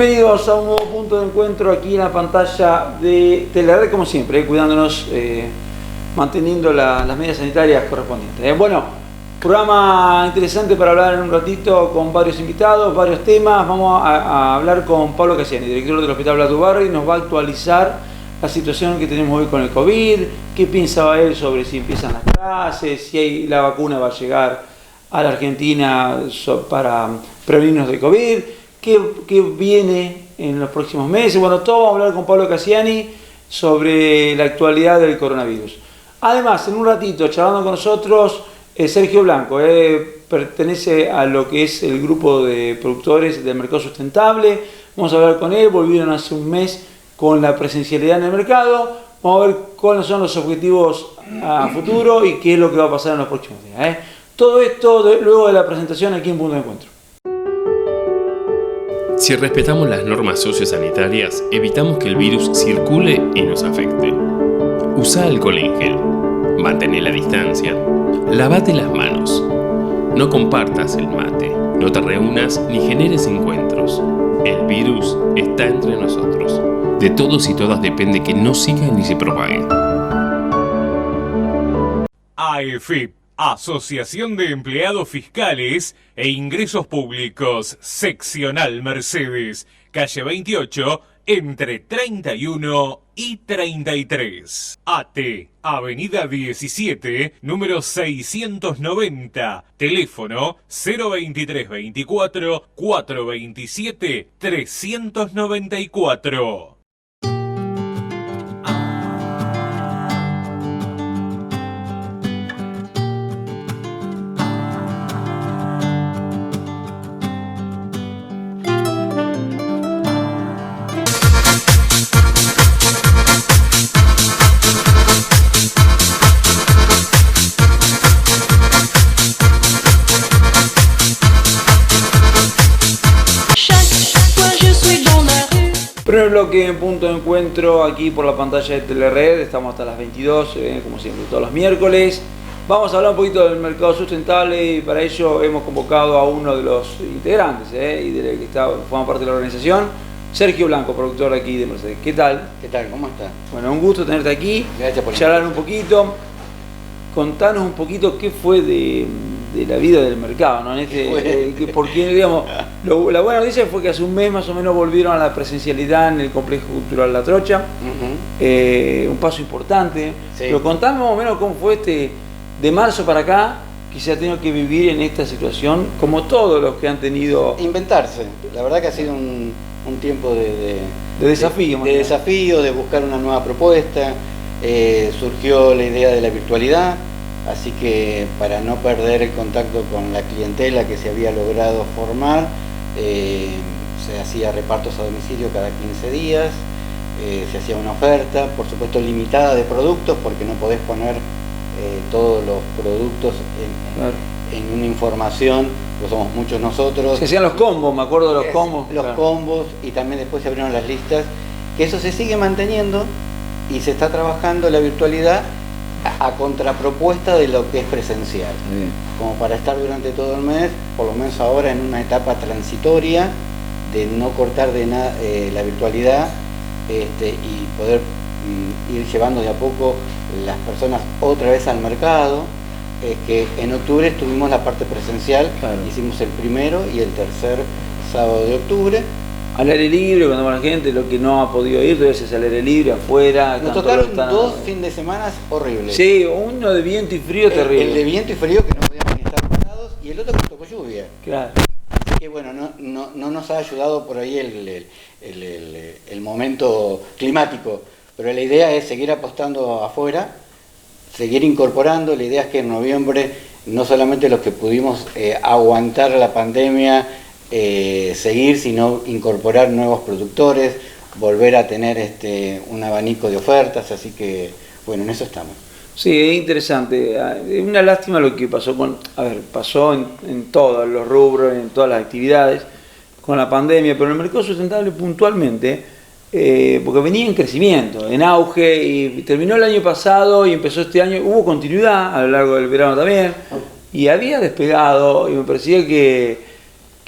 Bienvenidos a un nuevo punto de encuentro aquí en la pantalla de Telered, como siempre, cuidándonos, manteniendo las medidas sanitarias correspondientes. Bueno, programa interesante para hablar en un ratito con varios invitados, varios temas. Vamos a hablar con Pablo Cassiani, director del Hospital Blas Dubarry, y nos va a actualizar la situación que tenemos hoy con el COVID, qué piensa él sobre si empiezan las clases, si la vacuna va a llegar a la Argentina para prevenirnos de COVID. ¿Qué viene en los próximos meses? Bueno, todo vamos a hablar con Pablo Cassiani sobre la actualidad del coronavirus. Además, en un ratito, charlando con nosotros, Sergio Blanco, pertenece a lo que es el grupo de productores del mercado sustentable. Vamos a hablar con él, volvieron hace un mes con la presencialidad en el mercado. Vamos a ver cuáles son los objetivos a futuro y qué es lo que va a pasar en los próximos días. Todo esto luego de la presentación aquí en Punto de Encuentro. Si respetamos las normas sociosanitarias, evitamos que el virus circule y nos afecte. Usa alcohol en gel, mantén la distancia, lavate las manos, no compartas el mate, no te reúnas ni generes encuentros. El virus está entre nosotros. De todos y todas depende que no siga ni se propague. AEFIP, Asociación de Empleados Fiscales e Ingresos Públicos, Seccional Mercedes, calle 28, entre 31 y 33. AT, Avenida 17, número 690, teléfono 02324 427 394. Primer bloque en Punto de Encuentro aquí por la pantalla de Telered. Estamos hasta las 22, como siempre, todos los miércoles. Vamos a hablar un poquito del mercado sustentable y para ello hemos convocado a uno de los integrantes y de que forma parte de la organización, Sergio Blanco, productor aquí de Mercedes. ¿Qué tal? ¿Qué tal? ¿Cómo estás? Bueno, un gusto tenerte aquí. Gracias por charlar un poquito. Contanos un poquito qué fue de la vida del mercado, ¿no? Porque, digamos, la buena noticia fue que hace un mes más o menos volvieron a la presencialidad en el Complejo Cultural La Trocha, un paso importante. Sí. Pero contame más o menos cómo fue de marzo para acá, que se ha tenido que vivir en esta situación, como todos los que han tenido... Inventarse, la verdad que ha sido un tiempo de desafío. De desafío, de buscar una nueva propuesta. Surgió la idea de la virtualidad, así que para no perder el contacto con la clientela que se había logrado formar, se hacía repartos a domicilio cada 15 días, se hacía una oferta, por supuesto limitada de productos, porque no podés poner todos los productos en una información, pues somos muchos nosotros. Se hacían los combos, me acuerdo de los combos. Los combos, y también después se abrieron las listas, que eso se sigue manteniendo. Y se está trabajando la virtualidad a contrapropuesta de lo que es presencial. Como para estar durante todo el mes, por lo menos ahora en una etapa transitoria, de no cortar de nada la virtualidad y poder ir llevando de a poco las personas otra vez al mercado. Que en octubre estuvimos la parte presencial, hicimos el primero y el tercer sábado de octubre. Al aire libre, cuando va la gente, lo que no ha podido ir, debe ser al aire libre, afuera. Nos tocaron dos fines de semana horribles. Sí, uno de viento y frío terrible. El de viento y frío, que no podíamos ni estar parados, y el otro que tocó lluvia. Claro. Así que bueno, no nos ha ayudado por ahí el momento climático, pero la idea es seguir apostando afuera, seguir incorporando. La idea es que en noviembre, no solamente los que pudimos aguantar la pandemia, seguir, sino incorporar nuevos productores, volver a tener un abanico de ofertas, así que bueno, en eso estamos. Sí, es interesante. Es una lástima lo que pasó pasó en todos los rubros, en todas las actividades con la pandemia, pero en el mercado sustentable puntualmente, porque venía en crecimiento, en auge, y terminó el año pasado y empezó este año, hubo continuidad a lo largo del verano también, y había despegado, y me parecía que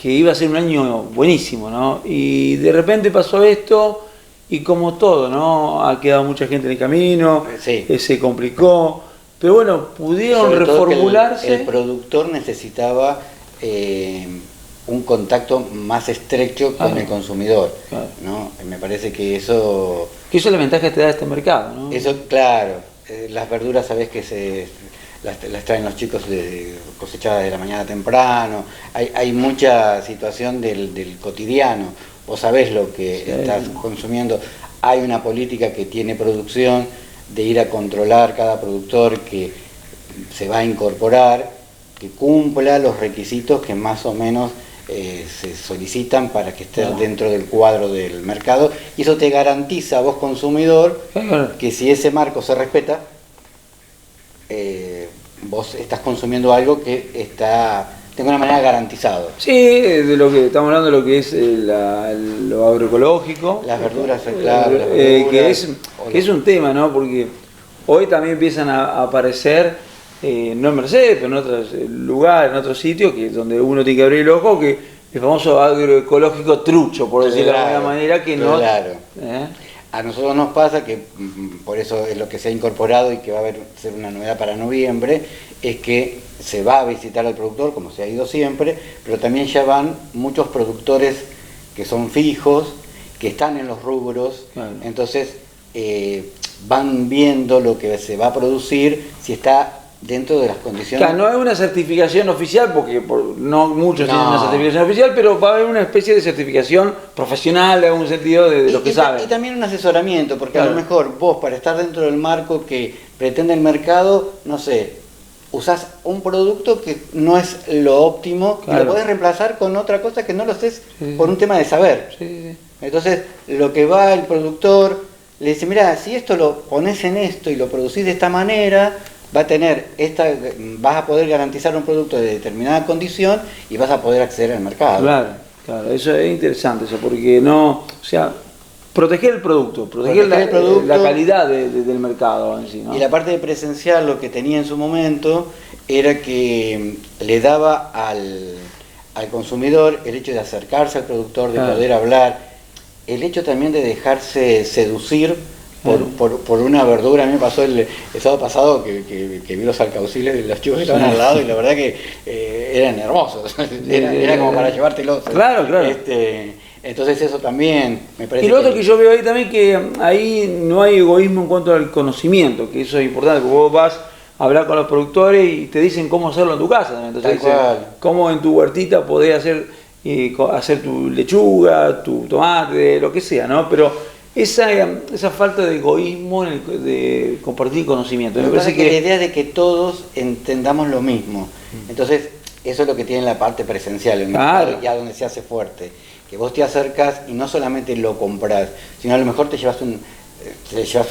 que iba a ser un año buenísimo, ¿no? Y de repente pasó esto y como todo, ¿no? Ha quedado mucha gente en el camino, Sí. Se complicó, pero bueno, pudieron Sobre todo que reformularse. el productor necesitaba un contacto más estrecho con el consumidor, Claro. ¿no? Me parece que eso... Que eso es la ventaja que te da este mercado, ¿no? Eso, claro, las verduras sabés que las traen los chicos cosechadas de la mañana temprano, hay mucha situación del cotidiano, vos sabés lo que Sí. estás consumiendo, hay una política que tiene producción de ir a controlar cada productor que se va a incorporar, que cumpla los requisitos que más o menos se solicitan para que esté Claro. dentro del cuadro del mercado, y eso te garantiza a vos consumidor Claro. que si ese marco se respeta, vos estás consumiendo algo que está de alguna manera garantizado. Sí, de lo que estamos hablando de lo que es lo agroecológico. Las verduras, claro, las que verduras, es un tema, ¿no? Porque hoy también empiezan a aparecer, no en Mercedes, pero en otros lugares, en otros sitios, que donde uno tiene que abrir el ojo, que el famoso agroecológico trucho, por decirlo de alguna manera, que no... Claro. ¿eh? A nosotros nos pasa que, por eso es lo que se ha incorporado y que va a ser una novedad para noviembre, es que se va a visitar al productor, como se ha ido siempre, pero también ya van muchos productores que son fijos, que están en los rubros, Claro. entonces van viendo lo que se va a producir, si está dentro de las condiciones. Claro, no hay una certificación oficial, porque no muchos tienen una certificación oficial, pero va a haber una especie de certificación profesional, en algún sentido, de lo que saben. Y también un asesoramiento, porque Claro. a lo mejor vos, para estar dentro del marco que pretende el mercado, no sé, usás un producto que no es lo óptimo, y Claro. lo podés reemplazar con otra cosa que no lo estés Sí, por un tema de saber. Sí, sí. Entonces, lo que va el productor, le dice, mira, si esto lo pones en esto y lo producís de esta manera, vas a poder garantizar un producto de determinada condición y vas a poder acceder al mercado. Claro, claro, eso es interesante, eso, porque no, o sea, proteger el producto, proteger Proteger el producto. la calidad del mercado en sí, ¿no? Y la parte de presencial, lo que tenía en su momento, era que le daba al consumidor el hecho de acercarse al productor, de Claro. poder hablar, el hecho también de dejarse seducir por una verdura. A mí me pasó el sábado pasado que vi los alcauciles de los chicos que estaban al lado, y la verdad que eran hermosos, era como para llevártelos. Claro, claro. Entonces eso también me parece. Y lo otro que yo veo ahí también, que ahí no hay egoísmo en cuanto al conocimiento, que eso es importante, porque vos vas a hablar con los productores y te dicen cómo hacerlo en tu casa también. Entonces Tal dicen cual. cómo en tu huertita podés hacer tu lechuga, tu tomate, lo que sea, ¿no? Pero esa falta de egoísmo de compartir conocimiento. Lo Me que pasa parece es que la idea de que todos entendamos lo mismo. Entonces, eso es lo que tiene la parte presencial, Claro. ya donde se hace fuerte. Que vos te acercas y no solamente lo comprás, sino a lo mejor te llevas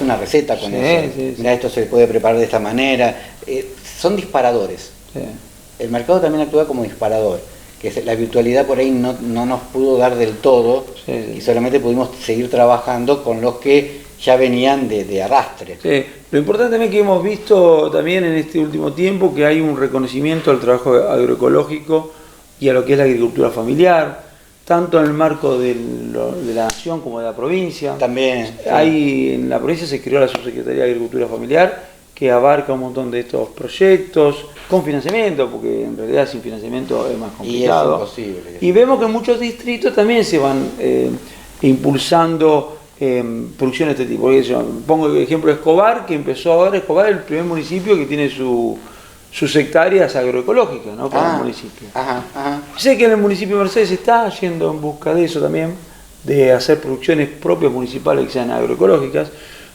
una receta con Sí, eso. sí, sí. Mira, esto se puede preparar de esta manera. Son disparadores. Sí. El mercado también actúa como disparador, que la virtualidad por ahí no nos pudo dar del todo, Sí, sí. y solamente pudimos seguir trabajando con los que ya venían de arrastre. Sí, lo importante también que hemos visto también en este último tiempo, que hay un reconocimiento al trabajo agroecológico y a lo que es la agricultura familiar, tanto en el marco de la nación como de la provincia. También. Sí. En la provincia se creó la Subsecretaría de Agricultura Familiar, que abarca un montón de estos proyectos, con financiamiento, porque en realidad sin financiamiento es más complicado. Y es imposible. Y vemos que en muchos distritos también se van impulsando producciones de este tipo. Yo pongo el ejemplo de Escobar, que empezó ahora. Escobar es el primer municipio que tiene sus hectáreas agroecológicas, ¿no? Para el municipio. Ajá. Sé que en el municipio de Mercedes se está yendo en busca de eso también, de hacer producciones propias municipales que sean agroecológicas,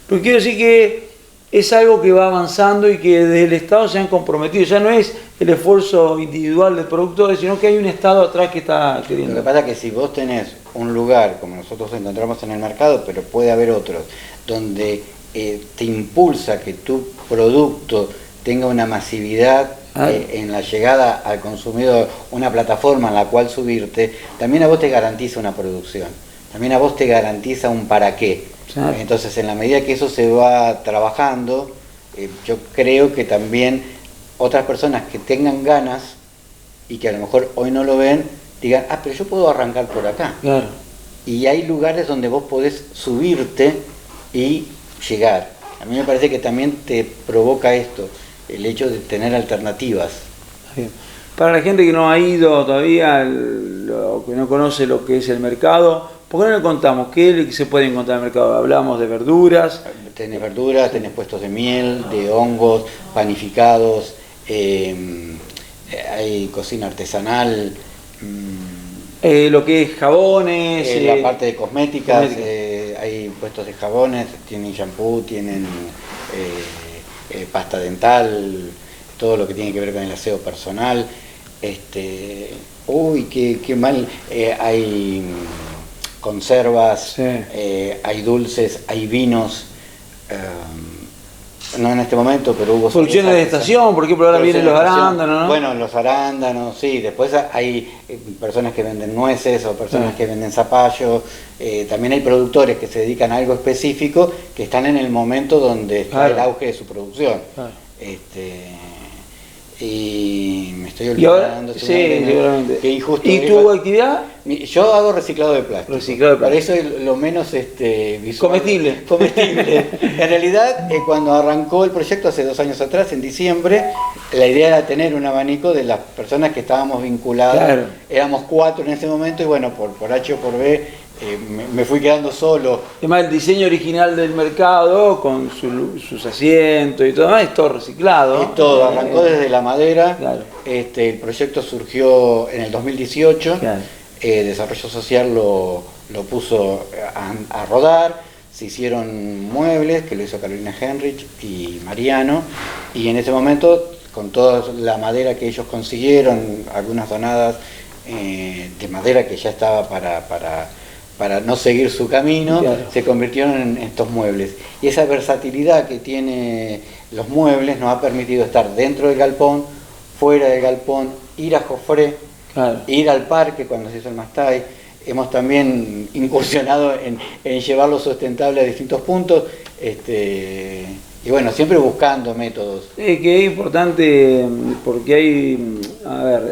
pero quiero decir que es algo que va avanzando y que desde el Estado se han comprometido. Ya no es el esfuerzo individual del productor, sino que hay un Estado atrás que está Lo queriendo. que pasa es que si vos tenés un lugar, como nosotros encontramos en el mercado, pero puede haber otros, donde te impulsa que tu producto tenga una masividad en la llegada al consumidor, una plataforma en la cual subirte, también a vos te garantiza una producción, también a vos te garantiza un para qué. Claro. Entonces, en la medida que eso se va trabajando, yo creo que también otras personas que tengan ganas y que a lo mejor hoy no lo ven, digan, pero yo puedo arrancar por acá. Claro. Y hay lugares donde vos podés subirte y llegar. A mí me parece que también te provoca esto, el hecho de tener alternativas. Bien. Para la gente que no ha ido todavía, que no conoce lo que es el mercado, ¿por qué no le contamos qué se puede encontrar en el mercado? Hablamos de verduras. Tenés verduras, tenés puestos de miel, de hongos, panificados, hay cocina artesanal, Lo que es jabones. la parte de cosméticas, hay puestos de jabones, tienen shampoo, tienen pasta dental, todo lo que tiene que ver con el aseo personal. Qué mal, hay conservas, Sí. hay dulces, hay vinos, no en este momento, pero hubo Producciones de estación, por ejemplo, ahora vienen los arándanos, ¿no? Bueno, los arándanos, sí. Después hay personas que venden nueces o personas que venden zapallo. También hay productores que se dedican a algo específico que están en el momento donde está el auge de su producción. Claro. Y me estoy Y ahora, olvidando. sí, seguramente. Qué injusto. ¿Y tu actividad? Yo hago reciclado de plástico. Reciclado de plástico. Por eso es lo menos visual. Comestible. Comestible. En realidad, cuando arrancó el proyecto hace 2 años atrás, en diciembre, la idea era tener un abanico de las personas que estábamos vinculadas. Claro. Éramos 4 en ese momento y bueno, por H o por B me fui quedando solo. Además, el diseño original del mercado, con sus asientos y todo más, es todo reciclado. Y todo, arrancó desde la madera. Claro. El proyecto surgió en el 2018. Claro. Desarrollo Social lo puso a rodar. Se hicieron muebles, que lo hizo Carolina Henrich y Mariano. Y en ese momento, con toda la madera que ellos consiguieron, algunas donadas de madera que ya estaba para no seguir su camino, claro, se convirtieron en estos muebles. Y esa versatilidad que tiene los muebles nos ha permitido estar dentro del galpón, fuera del galpón, ir a Jofré, claro, ir al parque cuando se hizo el Mastay. Hemos también incursionado en llevarlo sustentable a distintos puntos, y bueno, siempre buscando métodos. que es importante porque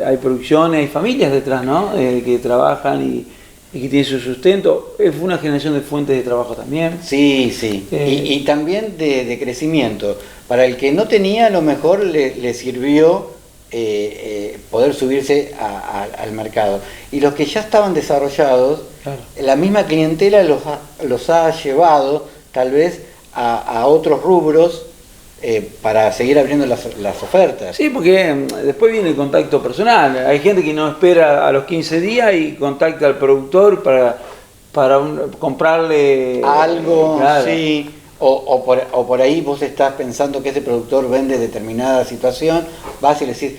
hay producciones, hay familias detrás, ¿no? Que trabajan y que tienen su sustento. Fue una generación de fuentes de trabajo también. Sí, sí. Y también de crecimiento. Para el que no tenía, a lo mejor le sirvió poder subirse al mercado. Y los que ya estaban desarrollados, Claro, la misma clientela los ha llevado tal vez a otros rubros para seguir abriendo las ofertas. sí, porque después viene el contacto personal. Hay gente que no espera a los 15 días y contacta al productor para comprarle Algo, claro, sí. O por ahí vos estás pensando que ese productor vende determinada situación, vas y le decís,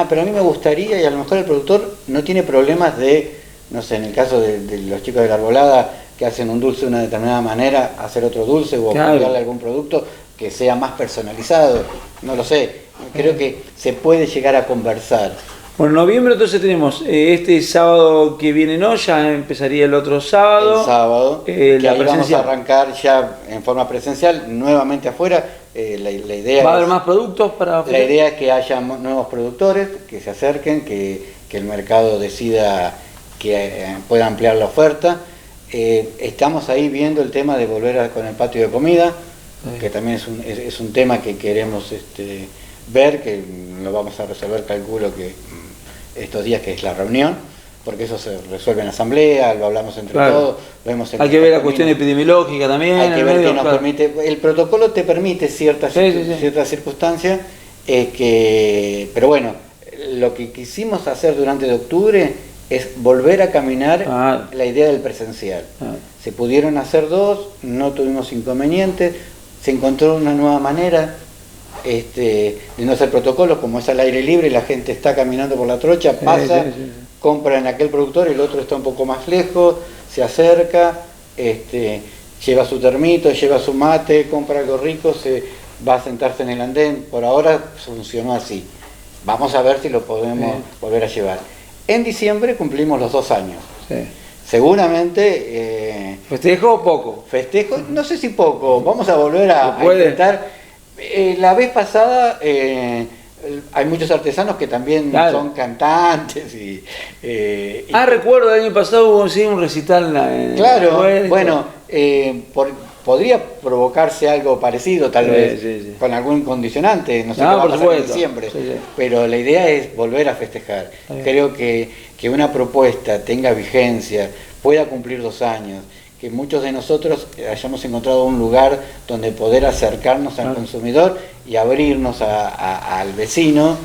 pero a mí me gustaría, y a lo mejor el productor no tiene problemas de, no sé, en el caso de los chicos de la Arbolada, que hacen un dulce de una determinada manera, hacer otro dulce o claro, darle algún producto que sea más personalizado, no lo sé. Creo que se puede llegar a conversar. Bueno, en noviembre entonces tenemos este sábado que viene, no, ya empezaría el otro sábado. El sábado, que la ahí vamos a presencial. arrancar ya en forma presencial, nuevamente afuera. La idea ¿Va a haber es, más productos para la idea es que haya nuevos productores, que se acerquen, que el mercado decida que pueda ampliar la oferta. Estamos ahí viendo el tema de volver con el patio de comida, que también es un tema que queremos ver, que lo vamos a resolver, calculo que estos días, que es la reunión, porque eso se resuelve en asamblea, lo hablamos entre claro, todos, lo vemos en hay que ver la cuestión epidemiológica también. hay que ver medio, qué nos claro, permite, el protocolo te permite ciertas circunstancias, pero bueno, lo que quisimos hacer durante de octubre es volver a caminar la idea del presencial. Se pudieron hacer 2, no tuvimos inconvenientes, se encontró una nueva manera de no hacer protocolos, como es al aire libre, la gente está caminando por la trocha, pasa, compra en aquel productor, el otro está un poco más lejos, se acerca, lleva su termito, lleva su mate, compra algo rico, se va a sentarse en el andén. Por ahora funcionó así. Vamos a ver si lo podemos volver a llevar. En diciembre cumplimos los 2 años. Sí. Seguramente... ¿Festejo o poco? Festejo, no sé si poco, vamos a volver a intentar. La vez pasada hay muchos artesanos que también son cantantes recuerdo el año pasado hubo un recital claro, bueno, podría provocarse algo parecido tal vez, con algún condicionante, no sé qué va a pasar en diciembre, pero la idea es volver a festejar. Creo que una propuesta tenga vigencia, pueda cumplir 2 años, que muchos de nosotros hayamos encontrado un lugar donde poder acercarnos al consumidor y abrirnos al vecino,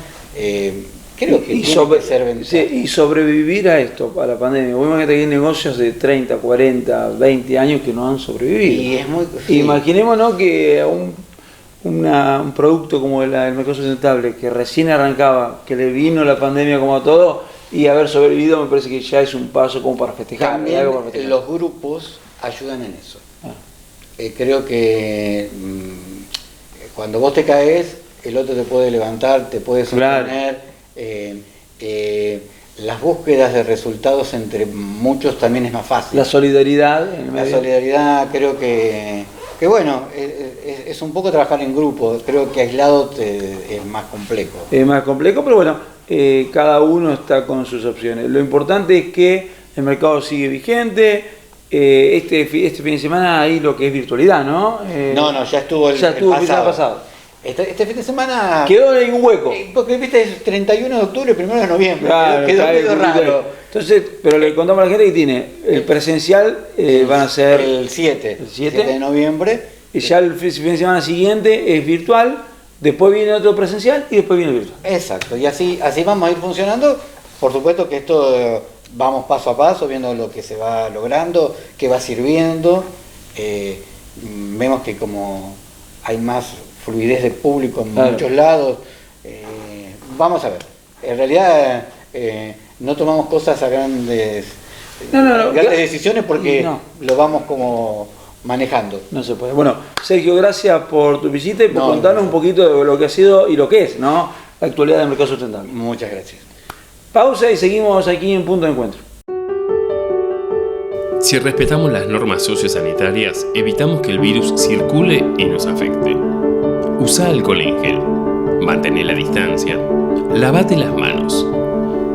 creo que tiene que ser ventaja. Y sobrevivir a esto, a la pandemia. Vos imagínate que hay negocios de 30, 40, 20 años que no han sobrevivido. Y es muy, imaginémonos que un producto como el mercado sustentable, que recién arrancaba, que le vino la pandemia como a todo, y haber sobrevivido, me parece que ya es un paso como para festejar. También los grupos ayudan en eso. Creo que cuando vos te caes, el otro te puede levantar, te puede sostener. Las búsquedas de resultados entre muchos también es más fácil. La solidaridad. La solidaridad creo que bueno, es un poco trabajar en grupo. Creo que aislado es más complejo. Es más complejo, pero bueno, cada uno está con sus opciones. Lo importante es que el mercado sigue vigente. Este fin de semana hay lo que es virtualidad, ¿no? No, ya estuvo el pasado. Este fin de semana quedó en un hueco. Porque viste, es 31 de octubre, 1 de noviembre. Claro, quedó medio raro. Entonces, pero le contamos a la gente que tiene el presencial, van a ser el 7 de noviembre. Y ya el fin de semana siguiente es virtual, después viene otro presencial y después viene el virtual. Exacto, y así vamos a ir funcionando. Por supuesto que esto vamos paso a paso, viendo lo que se va logrando, qué va sirviendo. Vemos que como hay más fluidez de público en muchos lados, vamos a ver. En realidad no tomamos cosas a grandes decisiones porque lo vamos como manejando. No se puede. Bueno, Sergio, gracias por tu visita y por contarnos un poquito de lo que ha sido y lo que es, ¿no?, la actualidad del mercado sustentable. Muchas gracias. Pausa y seguimos aquí en Punto de Encuentro. Si respetamos las normas sociosanitarias, evitamos que el virus circule y nos afecte. Usa alcohol en gel, mantén la distancia, lavate las manos,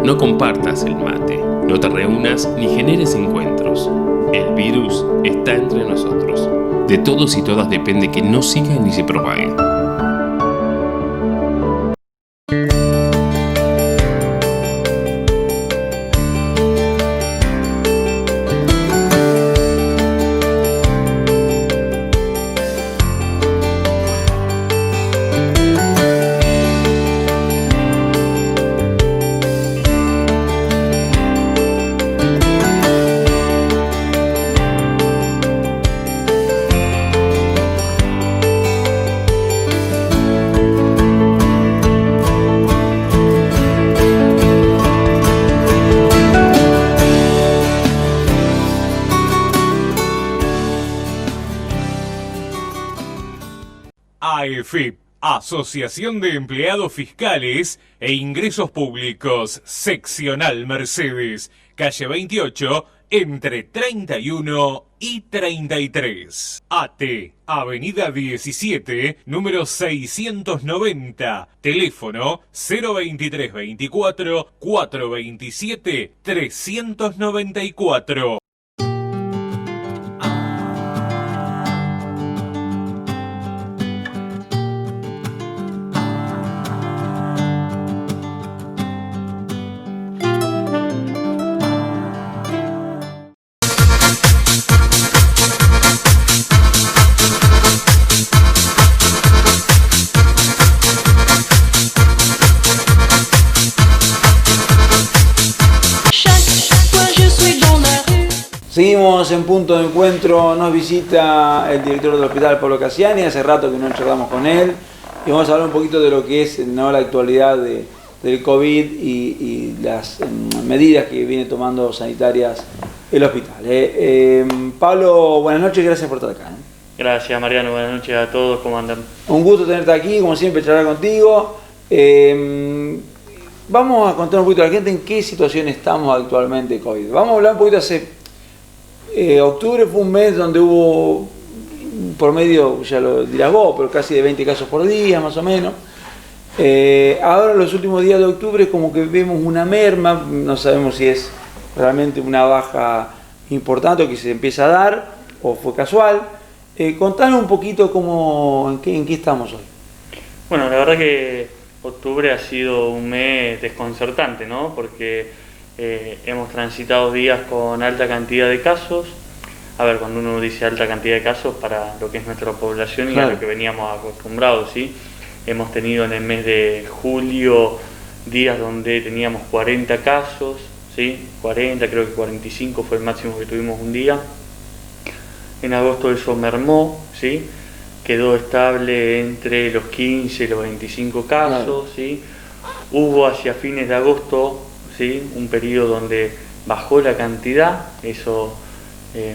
no compartas el mate, no te reúnas ni generes encuentros. El virus está entre nosotros. De todos y todas depende que no siga ni se propague. AEFIP, Asociación de Empleados Fiscales e Ingresos Públicos, Seccional Mercedes, calle 28, entre 31 y 33. AT, Avenida 17, número 690, teléfono 02324 427 394. Seguimos en Punto de Encuentro, nos visita el director del hospital, Pablo Cassiani, hace rato que no charlamos con él y vamos a hablar un poquito de lo que es, ¿no?, la actualidad del COVID y las medidas que viene tomando sanitarias el hospital. Pablo, buenas noches, gracias por estar acá. Gracias, Mariano, buenas noches a todos, ¿cómo andan? Un gusto tenerte aquí, como siempre, charlar contigo. Vamos a contar un poquito a la gente en qué situación estamos actualmente de COVID. Vamos a hablar un poquito octubre fue un mes donde hubo por medio, ya lo dirás vos, pero casi de 20 casos por día, más o menos. Ahora en los últimos días de octubre como que vemos una merma, no sabemos si es realmente una baja importante o que se empieza a dar o fue casual. Contanos un poquito en qué estamos hoy. Bueno, la verdad que octubre ha sido un mes desconcertante, ¿no? Porque hemos transitado días con alta cantidad de casos. A ver, cuando uno dice alta cantidad de casos para lo que es nuestra población y a lo que veníamos acostumbrados, ¿sí? Hemos tenido en el mes de julio días donde teníamos 40 casos, ¿sí? 40, creo que 45 fue el máximo que tuvimos un día. En agosto eso mermó, ¿sí? Quedó estable entre los 15 y los 25 casos, ¿sí? Hubo hacia fines de agosto, ¿sí? Un periodo donde bajó la cantidad, eso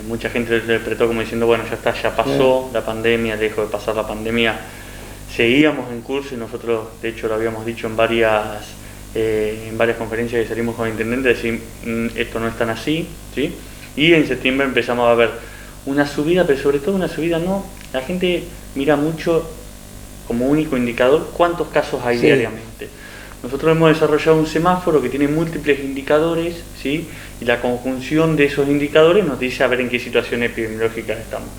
mucha gente lo interpretó como diciendo, bueno, ya está, ya pasó la pandemia, dejó de pasar la pandemia. Seguíamos en curso y nosotros, de hecho, lo habíamos dicho en varias conferencias que salimos con el intendente, decir, esto no es tan así, ¿sí? Y en septiembre empezamos a ver una subida, pero sobre todo una subida no, la gente mira mucho como único indicador cuántos casos hay diariamente. Nosotros hemos desarrollado un semáforo que tiene múltiples indicadores, ¿sí? Y la conjunción de esos indicadores nos dice a ver en qué situación epidemiológica estamos.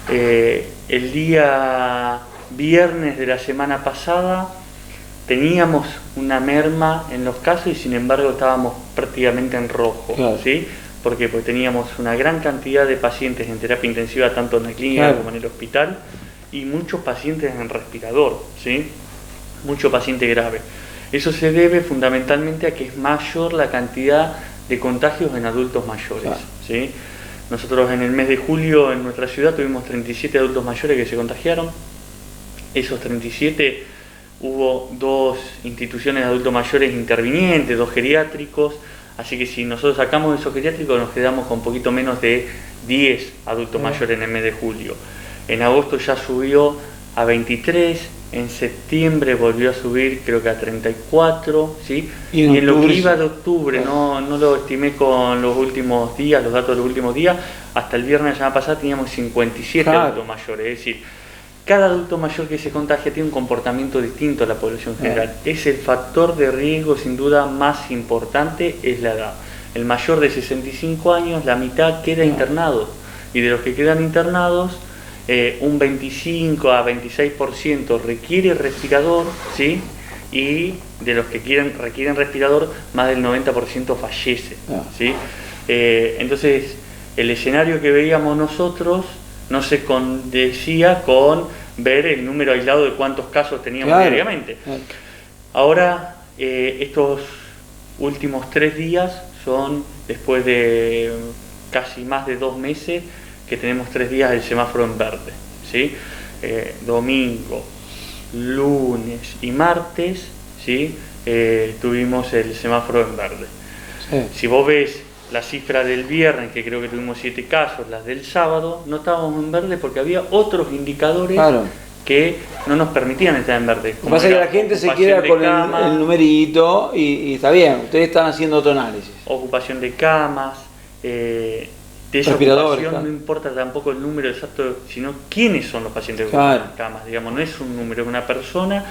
El día viernes de la semana pasada teníamos una merma en los casos y sin embargo estábamos prácticamente en rojo, ¿sí? ¿Por qué? Porque teníamos una gran cantidad de pacientes en terapia intensiva, tanto en la clínica como en el hospital, y muchos pacientes en respirador, ¿sí? Mucho paciente grave. Eso se debe fundamentalmente a que es mayor la cantidad de contagios en adultos mayores, ¿sí? Nosotros en el mes de julio en nuestra ciudad tuvimos 37 adultos mayores que se contagiaron. Esos 37 hubo 2 instituciones de adultos mayores intervinientes, 2 geriátricos, así que si nosotros sacamos esos geriátricos nos quedamos con un poquito menos de 10 adultos mayores en el mes de julio. En agosto ya subió a 23, en septiembre volvió a subir creo que a 34, ¿sí? Y en lo que iba de octubre, no lo estimé con los últimos días, los datos de los últimos días, hasta el viernes de la semana pasada teníamos 57 adultos mayores, es decir, cada adulto mayor que se contagia tiene un comportamiento distinto a la población general. Es el factor de riesgo sin duda más importante, es la edad. El mayor de 65 años, la mitad queda internado, y de los que quedan internados, un 25 a 26% requiere respirador, ¿sí? Y de los que requieren respirador, más del 90% fallece, ¿sí? Entonces, el escenario que veíamos nosotros no se condecía con ver el número aislado de cuántos casos teníamos diariamente. Ahora, estos últimos 3 días son después de casi más de 2 meses que tenemos 3 días del semáforo en verde, ¿sí? Domingo, lunes y martes, ¿sí? Tuvimos el semáforo en verde. Si vos ves la cifra del viernes, que creo que tuvimos 7 casos, las del sábado, no estábamos en verde porque había otros indicadores que no nos permitían estar en verde. Lo que pasa es que la gente se queda con el numerito y está bien, ustedes están haciendo otro análisis. Ocupación de camas, de esa ocupación no importa tampoco el número exacto, sino quiénes son los pacientes que ocupan camas. Digamos, no es un número, es una persona,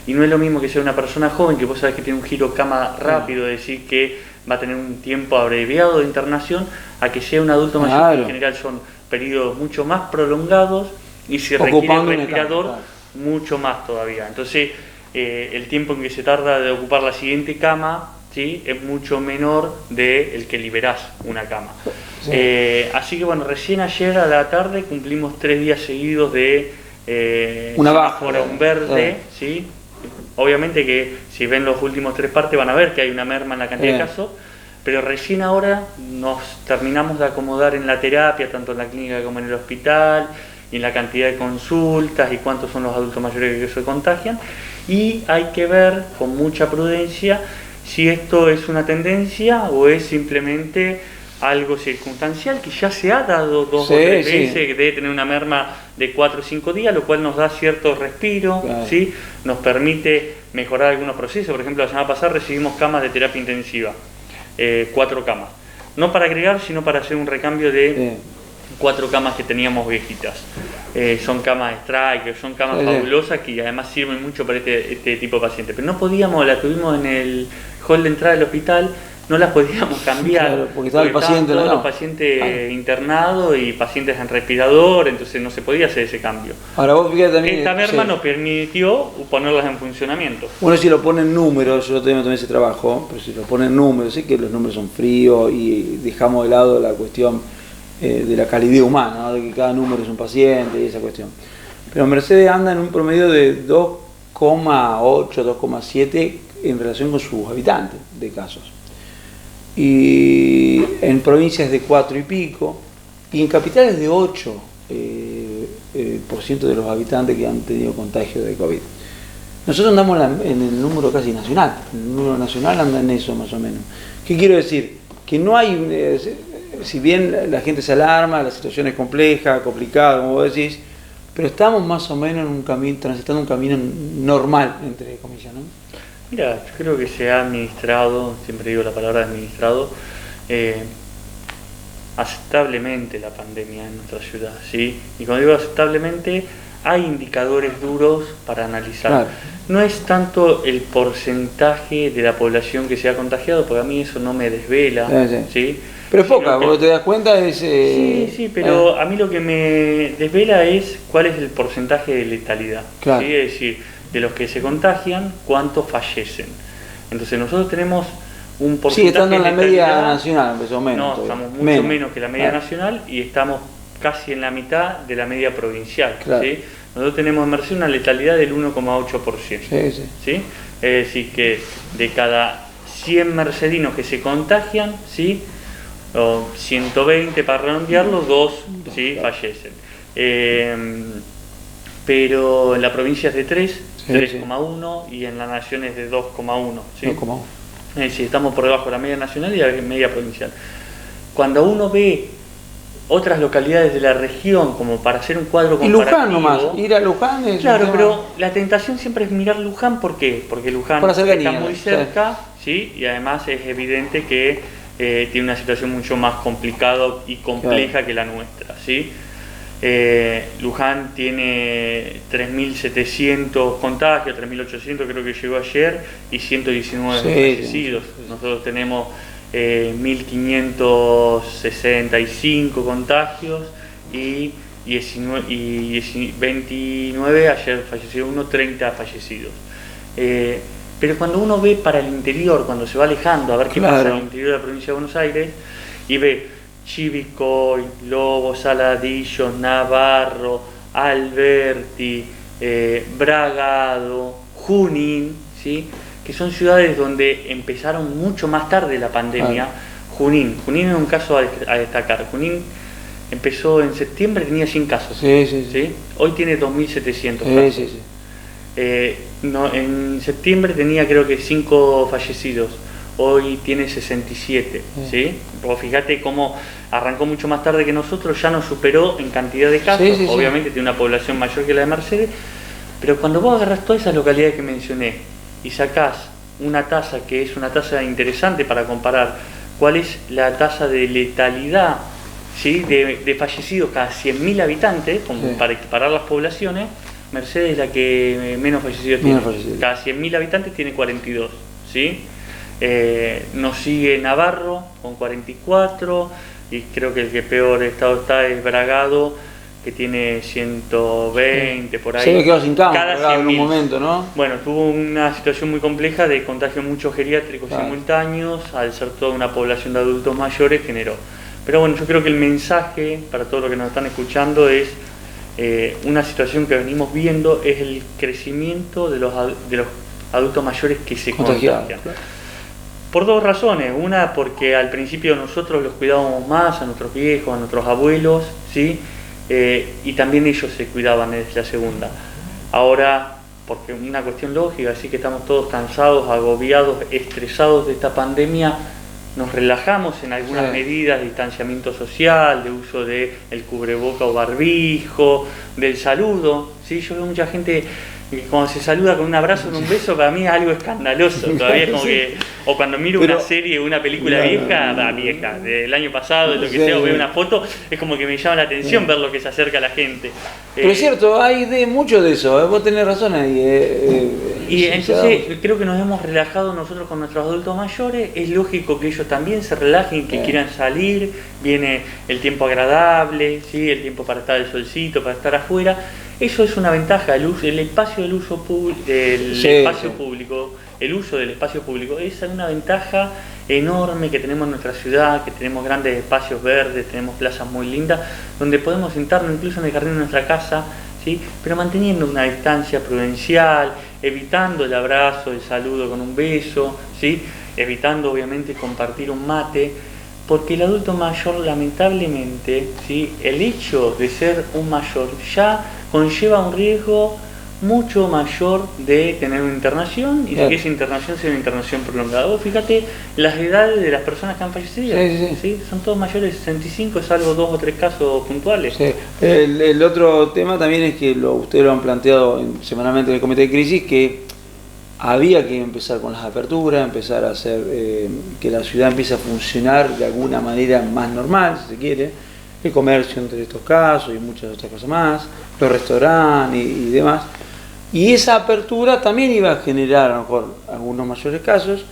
y no es lo mismo que sea una persona joven, que vos sabés que tiene un giro cama rápido, es decir, que va a tener un tiempo abreviado de internación, a que sea un adulto mayor, que en general son periodos mucho más prolongados, y si requiere un respirador, mucho más todavía. Entonces, el tiempo en que se tarda de ocupar la siguiente cama, ¿sí? Es mucho menor del que liberás una cama. Así que bueno, recién ayer a la tarde cumplimos 3 días seguidos de una baja, un verde, ¿sí? Obviamente que si ven los últimos 3 partes van a ver que hay una merma en la cantidad de casos, pero recién ahora nos terminamos de acomodar en la terapia, tanto en la clínica como en el hospital, y en la cantidad de consultas y cuántos son los adultos mayores que se contagian, y hay que ver con mucha prudencia si esto es una tendencia o es simplemente algo circunstancial, que ya se ha dado 2 o 3 veces, que debe tener una merma de 4 o 5 días, lo cual nos da cierto respiro, ¿sí? Nos permite mejorar algunos procesos. Por ejemplo, la semana pasada recibimos camas de terapia intensiva, 4 camas, no para agregar, sino para hacer un recambio de 4 camas que teníamos viejitas. son camas de strike, son camas Sí. fabulosas que además sirven mucho para este tipo de pacientes. Pero no podíamos, la tuvimos en el hall de entrada del hospital, no las podíamos cambiar, Claro, porque estaba el estaban paciente, todos ¿no? los pacientes Claro. internados y pacientes en respirador, entonces no se podía hacer ese cambio. Ahora vos fíjate también. Esta merma sí. nos permitió ponerlas en funcionamiento. Uno si lo pone en números, yo también tomé ese trabajo, pero si lo pone en números, sé que los números son fríos y dejamos de lado la cuestión de la calidad humana, ¿no? De que cada número es un paciente y esa cuestión. Pero Mercedes anda en un promedio de 2,8, 2,7 en relación con sus habitantes de casos. Y en provincias de 4 y pico, y en capitales de 8 por ciento de los habitantes que han tenido contagio de COVID. Nosotros andamos en el número casi nacional, el número nacional anda en eso más o menos. ¿Qué quiero decir? Que no hay, si bien la gente se alarma, la situación es compleja, complicada, como vos decís, pero estamos más o menos en un camino, transitando un camino normal, entre comillas, ¿no? Mira, yo creo que se ha administrado, siempre digo la palabra administrado, aceptablemente la pandemia en nuestra ciudad, ¿sí? Y cuando digo aceptablemente, hay indicadores duros para analizar. Claro. No es tanto el porcentaje de la población que se ha contagiado, porque a mí eso no me desvela, Sí. ¿sí? Pero es Sino poca, que- vos te das cuenta, es... Sí, pero a mí lo que me desvela es cuál es el porcentaje de letalidad. Claro. ¿sí? Es decir, de los que se contagian, cuántos fallecen. Entonces nosotros tenemos un porcentaje Sigue estando en la de media letalidad. nacional, más o menos. No, todavía. estamos mucho menos que la media Claro. nacional y estamos casi en la mitad de la media provincial. Claro. ¿sí? Nosotros tenemos en Mercedes una letalidad del 1,8%. Sí, sí. ¿sí? Es decir, que de cada 100 mercedinos que se contagian, ¿sí? o 120 para redondearlo, 2 ¿sí? fallecen. Pero en la provincia es de 3, Sí, 3,1 y en la nación es de 2,1. ¿sí? No, como... Es decir, estamos por debajo de la media nacional y la media provincial. Cuando uno ve otras localidades de la región como para hacer un cuadro Y comparativo... Luján nomás, ir a Luján es... Claro, un tema- pero la tentación siempre es mirar Luján, ¿por qué? Porque Luján Por la cercanía, está muy sí. cerca, ¿sí? Y además es evidente que tiene una situación mucho más complicada y compleja Claro. que la nuestra, ¿sí? Luján tiene 3.700 contagios, 3.800 creo que llegó ayer, y 119 Sí, fallecidos. Nosotros tenemos 1.565 contagios y 29, ayer falleció uno, 30 fallecidos. Pero cuando uno ve para el interior, cuando se va alejando a ver qué pasa en Claro. el interior de la provincia de Buenos Aires, y ve Chivicoy, Lobos, Saladillo, Navarro, Alberti, Bragado, Junín, ¿sí? que son ciudades donde empezaron mucho más tarde la pandemia. Junín es un caso a destacar. Junín empezó en septiembre, tenía 100 casos. Sí, sí, sí. ¿sí? Hoy tiene 2.700 Sí, casos. sí, sí. En septiembre tenía creo que 5 fallecidos, hoy tiene 67. ¿sí? Vos fíjate cómo arrancó mucho más tarde que nosotros, ya nos superó en cantidad de casos, Sí, sí, sí. obviamente tiene una población mayor que la de Mercedes, pero cuando vos agarrás todas esas localidades que mencioné y sacás una tasa que es una tasa interesante para comparar cuál es la tasa de letalidad, ¿sí? de fallecidos cada 100.000 habitantes, como Sí. para equiparar las poblaciones, Mercedes es la que menos fallecidos tiene. Menos fallecidos. Cada 100.000 habitantes tiene 42. ¿sí? Nos sigue Navarro con 44 y creo que el que peor estado está es Bragado, que tiene 120 por ahí. Se había quedado sin cama Cada Bragado, en un 100.000. momento, ¿no? Bueno, tuvo una situación muy compleja de contagio muchos geriátricos Claro. simultáneos, al ser toda una población de adultos mayores generó. Pero bueno, yo creo que el mensaje para todos los que nos están escuchando es una situación que venimos viendo, es el crecimiento de los adultos mayores que se Contagiados, contagian. claro. Por dos razones. Una, porque al principio nosotros los cuidábamos más, a nuestros viejos, a nuestros abuelos, ¿sí? Y también ellos se cuidaban, es la segunda. Ahora, porque una cuestión lógica, así que estamos todos cansados, agobiados, estresados de esta pandemia, nos relajamos en algunas Sí. medidas de distanciamiento social, de uso del cubreboca o barbijo, del saludo. ¿sí? Yo veo mucha gente cuando se saluda con un abrazo, con un beso, para mí es algo escandaloso. Todavía es como que, o cuando miro una serie, una película vieja, del año pasado, de lo que sea, o veo una foto, es como que me llama la atención ver lo que se acerca a la gente. Pero es cierto, hay mucho de eso, vos tenés razón ahí. Y entonces creo que nos hemos relajado nosotros con nuestros adultos mayores. Es lógico que ellos también se relajen, que quieran salir. Viene el tiempo agradable, ¿sí? El tiempo para estar al solcito, para estar afuera. Eso es una ventaja. El espacio del uso público, el uso del espacio público es una ventaja enorme que tenemos en nuestra ciudad, que tenemos grandes espacios verdes, tenemos plazas muy lindas, donde podemos sentarnos incluso en el jardín de nuestra casa, ¿sí? Pero manteniendo una distancia prudencial, evitando el abrazo, el saludo con un beso, ¿sí? Evitando obviamente compartir un mate, porque el adulto mayor lamentablemente, ¿sí? El hecho de ser un mayor ya conlleva un riesgo mucho mayor de tener una internación y de que esa internación sea una internación prolongada. Vos fíjate las edades de las personas que han fallecido, ¿sí? Son todos mayores de 65, salvo 2 o 3 casos puntuales. Sí. El otro tema también es que ustedes lo han planteado semanalmente en el Comité de Crisis, que había que empezar con las aperturas, empezar a hacer que la ciudad empiece a funcionar de alguna manera más normal, si se quiere, el comercio entre estos casos y muchas otras cosas más, los restaurantes y demás. Y esa apertura también iba a generar a lo mejor algunos mayores casos,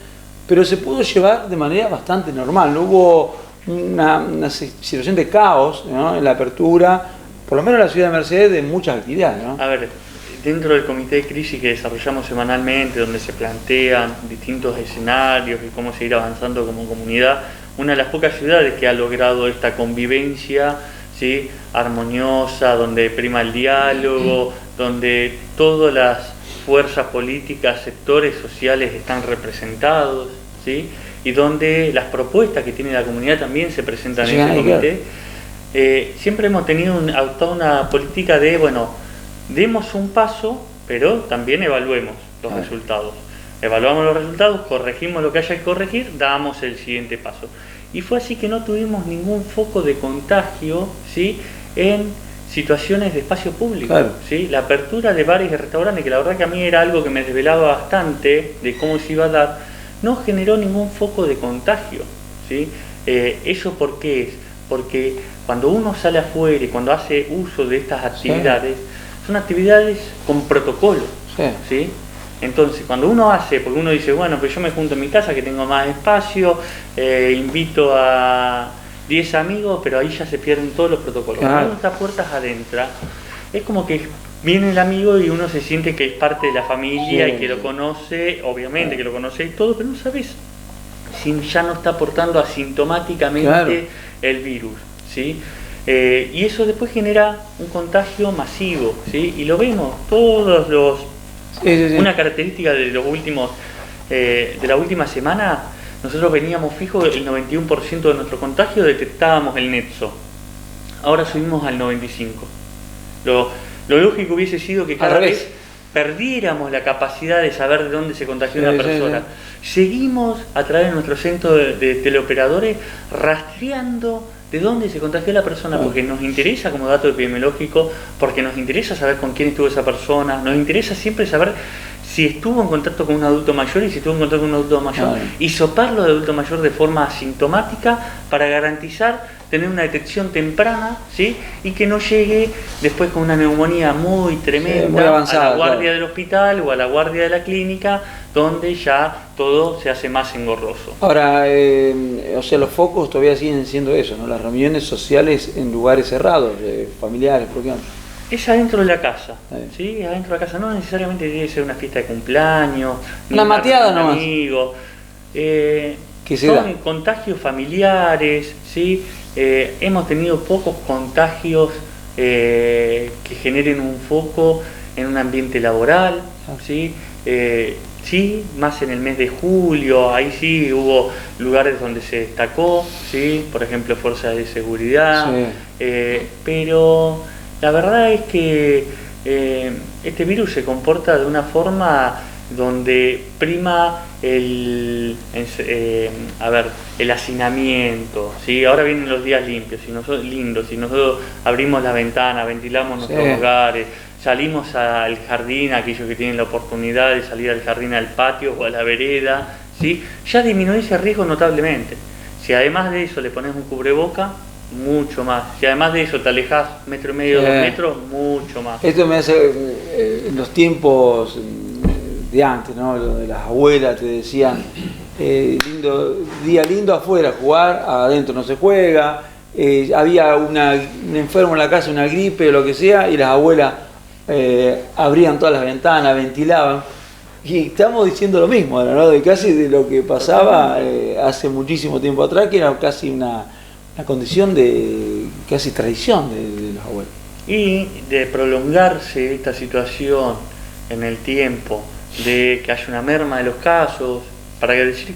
pero se pudo llevar de manera bastante normal. No hubo una situación de caos, ¿no? En la apertura, por lo menos en la ciudad de Mercedes, de muchas actividades, ¿no? A ver, dentro del comité de crisis que desarrollamos semanalmente, donde se plantean distintos escenarios y cómo seguir avanzando como comunidad, una de las pocas ciudades que ha logrado esta convivencia, ¿sí? Armoniosa, donde prima el diálogo, donde todas las fuerzas políticas, sectores sociales están representados, ¿sí? Y donde las propuestas que tiene la comunidad también se presentan en ese comité. Siempre hemos tenido adoptado una política de, bueno, demos un paso, pero también evaluemos los resultados. Evaluamos los resultados, corregimos lo que haya que corregir, damos el siguiente paso. Y fue así que no tuvimos ningún foco de contagio, ¿sí? En situaciones de espacio público, claro. ¿sí? La apertura de bares y restaurantes, que la verdad que a mí era algo que me desvelaba bastante de cómo se iba a dar, no generó ningún foco de contagio, ¿sí? ¿Eso por qué es? Porque cuando uno sale afuera y cuando hace uso de estas actividades, son actividades con protocolo, ¿sí? Entonces, cuando uno hace, porque uno dice, bueno, pues yo me junto en mi casa que tengo más espacio, invito a 10 amigos, pero ahí ya se pierden todos los protocolos. Claro. Cuando uno está puertas adentro, es como que viene el amigo y uno se siente que es parte de la familia y que lo conoce, obviamente que lo conoce y todo, pero no sabes si ya no está aportando asintomáticamente el virus, ¿sí? Y eso después genera un contagio masivo, ¿sí? Y lo vemos, todos los... Una característica de los últimos, de la última semana, nosotros veníamos fijos, el 91% de nuestro contagio detectábamos el nexo. Ahora subimos al 95%. Lo lógico hubiese sido que cada vez perdiéramos la capacidad de saber de dónde se contagió una persona. Seguimos a través de nuestro centro de teleoperadores rastreando de dónde se contagió la persona, porque nos interesa como dato epidemiológico, porque nos interesa saber con quién estuvo esa persona, nos interesa siempre saber si estuvo en contacto con un adulto mayor y si estuvo en contacto con un adulto mayor, y soparlo de adulto mayor de forma asintomática para garantizar tener una detección temprana, ¿sí? Y que no llegue después con una neumonía muy tremenda, muy avanzada, a la guardia del hospital o a la guardia de la clínica, donde ya todo se hace más engorroso. Ahora, o sea, los focos todavía siguen siendo eso, ¿no? Las reuniones sociales en lugares cerrados, familiares, por ejemplo. Es adentro de la casa, ¿sí? Adentro de la casa, no necesariamente tiene que ser una fiesta de cumpleaños, una mateada nomás. Amigo. Son contagios familiares, ¿sí? Hemos tenido pocos contagios que generen un foco en un ambiente laboral, ¿sí? Sí, más en el mes de julio, ahí sí hubo lugares donde se destacó, ¿sí? Por ejemplo, fuerzas de seguridad, pero la verdad es que este virus se comporta de una forma donde prima el hacinamiento, ¿sí? Ahora vienen los días limpios, si nosotros abrimos la ventana, ventilamos nuestros hogares, salimos al jardín, aquellos que tienen la oportunidad de salir al jardín, al patio o a la vereda, ¿sí? Ya disminuye ese riesgo notablemente. Si además de eso le pones un cubreboca, mucho más. Si además de eso te alejas 1,5 metros, 2 metros, mucho más. Esto me hace, en los tiempos de antes, ¿no? Lo de las abuelas te decían, día lindo afuera, jugar, adentro no se juega. Había un enfermo en la casa, una gripe o lo que sea, y las abuelas abrían todas las ventanas, ventilaban. Y estamos diciendo lo mismo ahora, ¿no? De casi de lo que pasaba hace muchísimo tiempo atrás, que era casi una condición de casi tradición de los abuelos. Y de prolongarse esta situación en el tiempo, de que haya una merma de los casos, para decir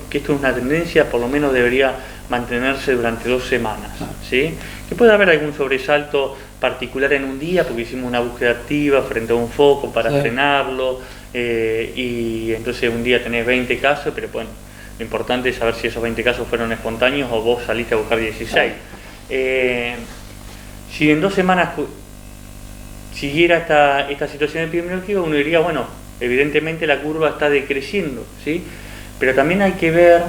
que esto es una tendencia, por lo menos debería mantenerse durante 2 semanas, ¿sí? Que puede haber algún sobresalto particular en un día, porque hicimos una búsqueda activa frente a un foco para frenarlo, y entonces un día tenés 20 casos, pero bueno, lo importante es saber si esos 20 casos fueron espontáneos o vos saliste a buscar 16. Si en 2 semanas siguiera esta situación epidemiológica, uno diría, bueno, evidentemente la curva está decreciendo, ¿sí? Pero también hay que ver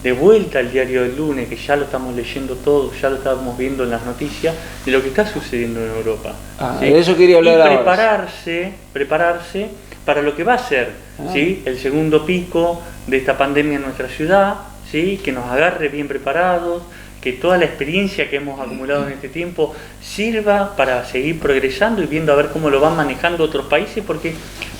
de vuelta el diario del lunes, que ya lo estamos leyendo todo, ya lo estamos viendo en las noticias, de lo que está sucediendo en Europa. ¿Sí? De eso quería hablar ahora. Prepararse para lo que va a ser, ¿sí? El segundo pico de esta pandemia en nuestra ciudad, ¿sí? Que nos agarre bien preparados, que toda la experiencia que hemos acumulado en este tiempo sirva para seguir progresando y viendo a ver cómo lo van manejando otros países, porque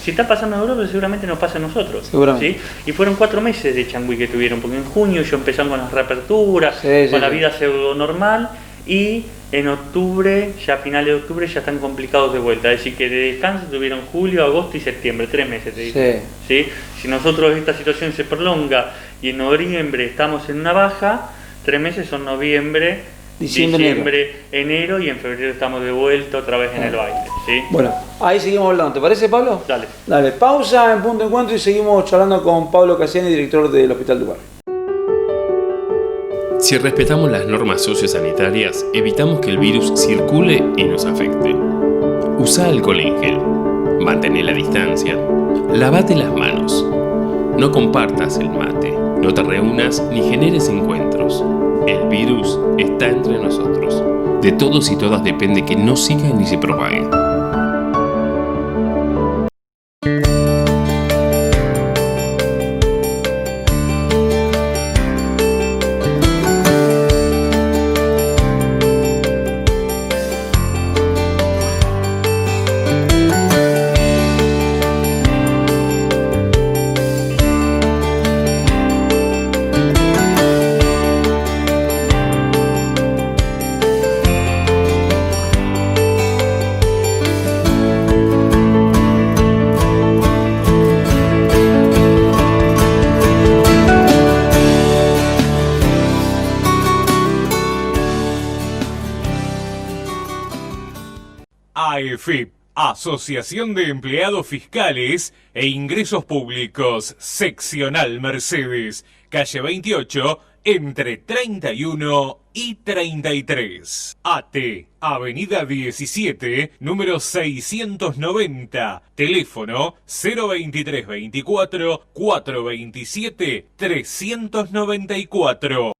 si está pasando en Europa seguramente nos pasa a nosotros, ¿sí? Y fueron 4 meses de changüí que tuvieron, porque en junio ellos empezaron con las reaperturas, con la vida pseudo normal, y en octubre, ya a finales de octubre, ya están complicados de vuelta. Es decir, que de descanso tuvieron julio, agosto y septiembre, 3 meses, te digo. ¿Sí? Si nosotros esta situación se prolonga y en noviembre estamos en una baja, 3 meses son noviembre, diciembre, enero, y en febrero estamos de vuelta otra vez en el baile, ¿sí? Bueno, ahí seguimos hablando. ¿Te parece, Pablo? Dale, pausa en Punto de Encuentro y seguimos charlando con Pablo Cassiani, director del Hospital Duval. Si respetamos las normas sociosanitarias, evitamos que el virus circule y nos afecte. Usa alcohol en gel. Mantén la distancia. Lavate las manos. No compartas el mate. No te reúnas ni generes encuentros. El virus está entre nosotros. De todos y todas depende que no siga ni se propague. AEFIP, Asociación de Empleados Fiscales e Ingresos Públicos, Seccional Mercedes, calle 28, entre 31 y 33. AT, Avenida 17, número 690, teléfono 02324 427 394.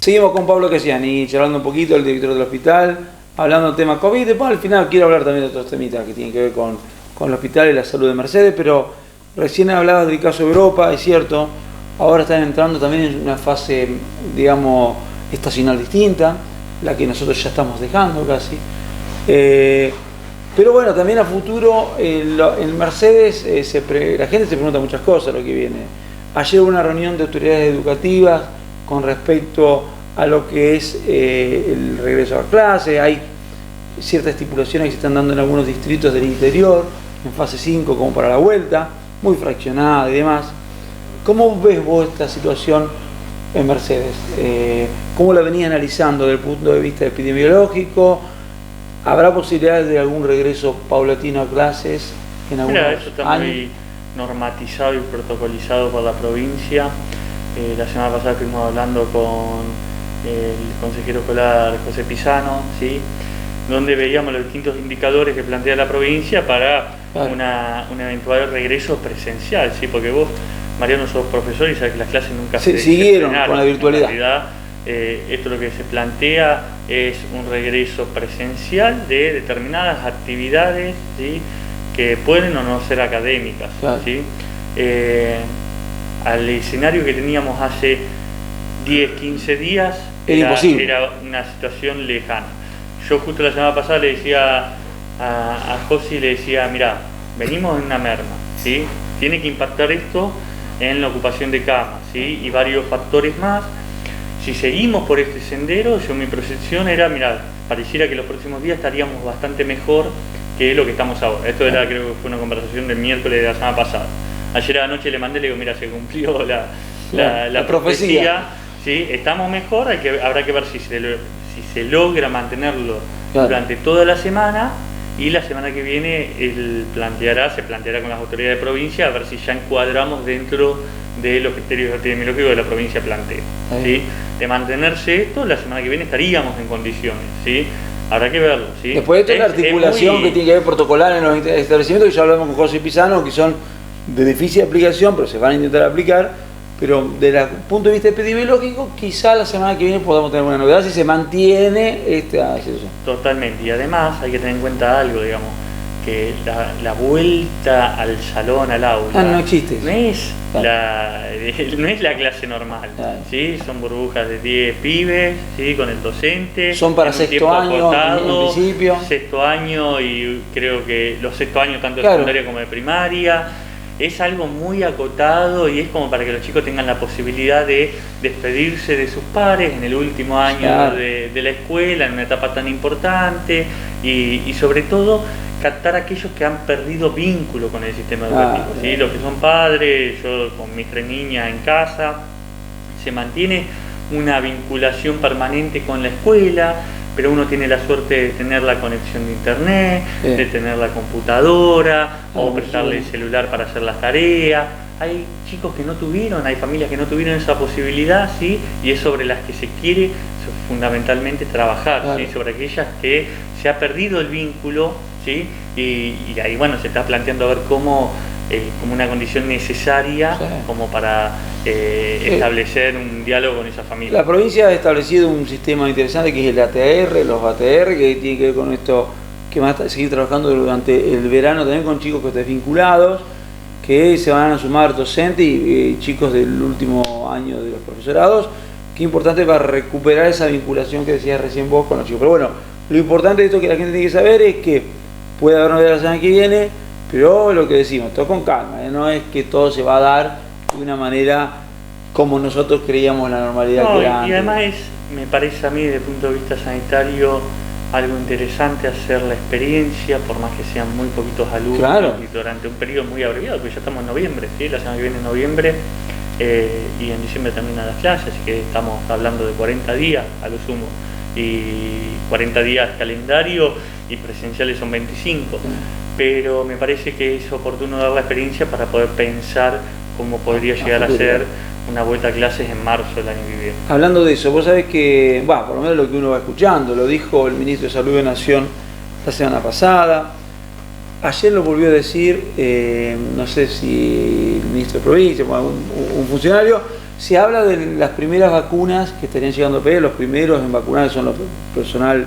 Seguimos con Pablo Cassiani, charlando un poquito, el director del hospital, hablando del tema COVID. Después al final quiero hablar también de otros temitas que tienen que ver con el hospital y la salud de Mercedes, pero recién hablabas del caso de Europa, es cierto, ahora están entrando también en una fase, digamos, estacional distinta, la que nosotros ya estamos dejando casi. Pero bueno, también a futuro en Mercedes la gente se pregunta muchas cosas lo que viene. Ayer hubo una reunión de autoridades educativas con respecto a lo que es el regreso a clase. Hay ciertas estipulaciones que se están dando en algunos distritos del interior, en fase 5 como para la vuelta, muy fraccionada y demás. ¿Cómo ves vos esta situación en Mercedes? ¿Cómo la venís analizando desde el punto de vista epidemiológico? ¿Habrá posibilidades de algún regreso paulatino a clases en algunos Mira, eso está años? muy normatizado y protocolizado por la provincia. La semana pasada estuvimos hablando con el consejero escolar José Pisano, ¿sí? Donde veíamos los distintos indicadores que plantea la provincia para un eventual regreso presencial, ¿sí? Porque vos, Mariano, sos profesor y sabés que las clases nunca se siguieron frenaron. con la virtualidad. En realidad, esto lo que se plantea es un regreso presencial de determinadas actividades, ¿sí? Que pueden o no ser académicas, Claro. ¿sí? Al escenario que teníamos hace 10, 15 días Era imposible. era una situación lejana. Yo justo la semana pasada le decía a José, le decía, mirá, venimos en una merma, ¿sí? Tiene que impactar esto en la ocupación de camas, ¿sí? Y varios factores más. Si seguimos por este sendero, mi proyección era, mirá, pareciera que los próximos días estaríamos bastante mejor que lo que estamos ahora. Esto era, creo que fue una conversación del miércoles de la semana pasada. Ayer a la noche le mandé, le digo, mira, se cumplió la profecía, ¿sí? Estamos mejor, habrá que ver si se logra mantenerlo durante toda la semana, y la semana que viene se planteará con las autoridades de provincia a ver si ya encuadramos dentro de los criterios epidemiológicos que la provincia plantea, ¿sí? De mantenerse esto, la semana que viene estaríamos en condiciones, ¿sí? Habrá que verlo, ¿sí? Después de toda la articulación que tiene que ver protocolar en los establecimientos, que ya hablamos con José Pisano, que son de difícil aplicación, pero se van a intentar aplicar. Pero desde el punto de vista epidemiológico, quizá la semana que viene podamos tener una novedad si se mantiene esta situación. Totalmente, y además hay que tener en cuenta algo, digamos, que la vuelta al salón, al aula, no existe. No es la clase normal, ¿sí? Son burbujas de 10 pibes, ¿sí? Con el docente. Son para sexto año, en principio. Sexto año, y creo que los sexto años, tanto de secundaria como de primaria. Es algo muy acotado y es como para que los chicos tengan la posibilidad de despedirse de sus pares en el último año de la escuela, en una etapa tan importante, y sobre todo captar a aquellos que han perdido vínculo con el sistema educativo, ¿sí? Los que son padres, yo con mis 3 niñas en casa, se mantiene una vinculación permanente con la escuela, pero uno tiene la suerte de tener la conexión de internet, de tener la computadora, o prestarle el celular para hacer las tareas. Hay chicos que no tuvieron, hay familias que no tuvieron esa posibilidad, ¿sí? Y es sobre las que se quiere fundamentalmente trabajar, ¿sí? Sobre aquellas que se ha perdido el vínculo, ¿sí? Y ahí, bueno, se está planteando a ver cómo, como una condición necesaria, como para establecer un diálogo con esa familia. La provincia ha establecido un sistema interesante que es el ATR, los ATR, que tiene que ver con esto, que va a seguir trabajando durante el verano también con chicos que estén desvinculados, que se van a sumar docentes y chicos del último año de los profesorados. Qué importante para recuperar esa vinculación que decías recién vos con los chicos. Pero bueno, lo importante de esto que la gente tiene que saber es que puede haber novedades la semana que viene, pero lo que decimos, todo con calma, no es que todo se va a dar de una manera como nosotros creíamos la normalidad que era antes. Y además me parece a mí desde el punto de vista sanitario algo interesante hacer la experiencia, por más que sean muy poquitos alumnos, y durante un periodo muy abreviado, porque ya estamos en noviembre, ¿sí? La semana que viene en noviembre, y en diciembre terminan las clases, así que estamos hablando de 40 días a lo sumo, y 40 días calendario, y presenciales son 25. Pero me parece que es oportuno dar la experiencia para poder pensar cómo podría llegar a ser una vuelta a clases en marzo del año que viene. Hablando de eso, vos sabés que, por lo menos lo que uno va escuchando, lo dijo el ministro de Salud de Nación la semana pasada, ayer lo volvió a decir, no sé si el ministro de provincia, un funcionario, se habla de las primeras vacunas que estarían llegando a pedir, los primeros en vacunar son los personal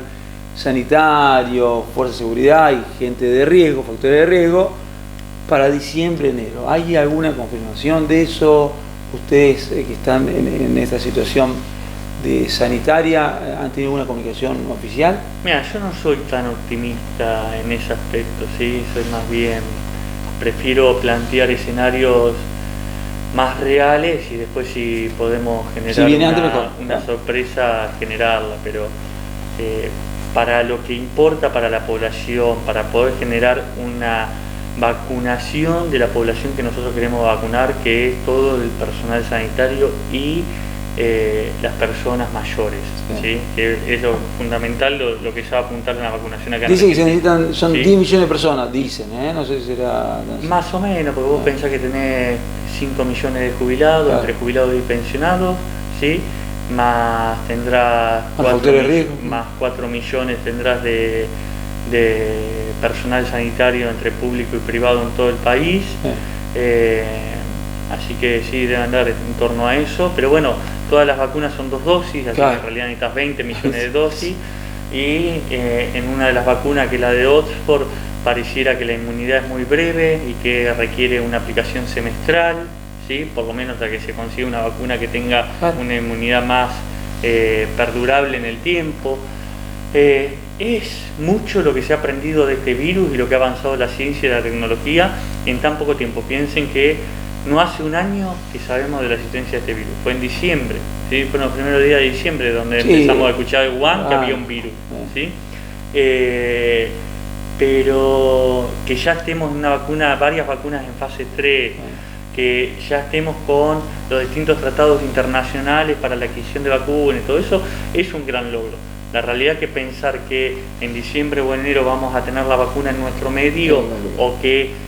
sanitario, fuerza de seguridad y gente de riesgo, factores de riesgo, para diciembre, enero. ¿Hay alguna confirmación de eso? Ustedes que están en esta situación de sanitaria, ¿han tenido alguna comunicación oficial? Mira, yo no soy tan optimista en ese aspecto, ¿sí? Soy más bien, prefiero plantear escenarios más reales y después si podemos generar una sorpresa, generarla, pero para lo que importa para la población, para poder generar una vacunación de la población que nosotros queremos vacunar, que es todo el personal sanitario y las personas mayores, ¿sí? Que es lo fundamental, lo que se va a apuntar en la vacunación acá. Dice que se necesitan, son ¿sí? 10 millones de personas, dicen, no sé si será... Más o menos, porque vos pensás que tenés 5 millones de jubilados, claro, entre jubilados y pensionados, ¿sí? Más tendrás más 4 millones tendrás de personal sanitario entre público y privado en todo el país. Así que sí, debe andar en torno a eso, pero bueno, todas las vacunas son 2 dosis, así claro, que en realidad necesitas 20 millones de dosis, y en una de las vacunas, que es la de Oxford, pareciera que la inmunidad es muy breve y que requiere una aplicación semestral, ¿sí? Por lo menos hasta que se consiga una vacuna que tenga una inmunidad más perdurable en el tiempo. Es mucho lo que se ha aprendido de este virus y lo que ha avanzado la ciencia y la tecnología en tan poco tiempo. Piensen que no hace un año que sabemos de la existencia de este virus, fue en diciembre, ¿sí? Fue los primeros días de diciembre donde empezamos a escuchar de Wuhan que había un virus, ¿sí? Pero que ya estemos en una vacuna, varias vacunas en fase 3, que ya estemos con los distintos tratados internacionales para la adquisición de vacunas y todo eso, es un gran logro. La realidad es que pensar que en diciembre o enero vamos a tener la vacuna en nuestro medio, o que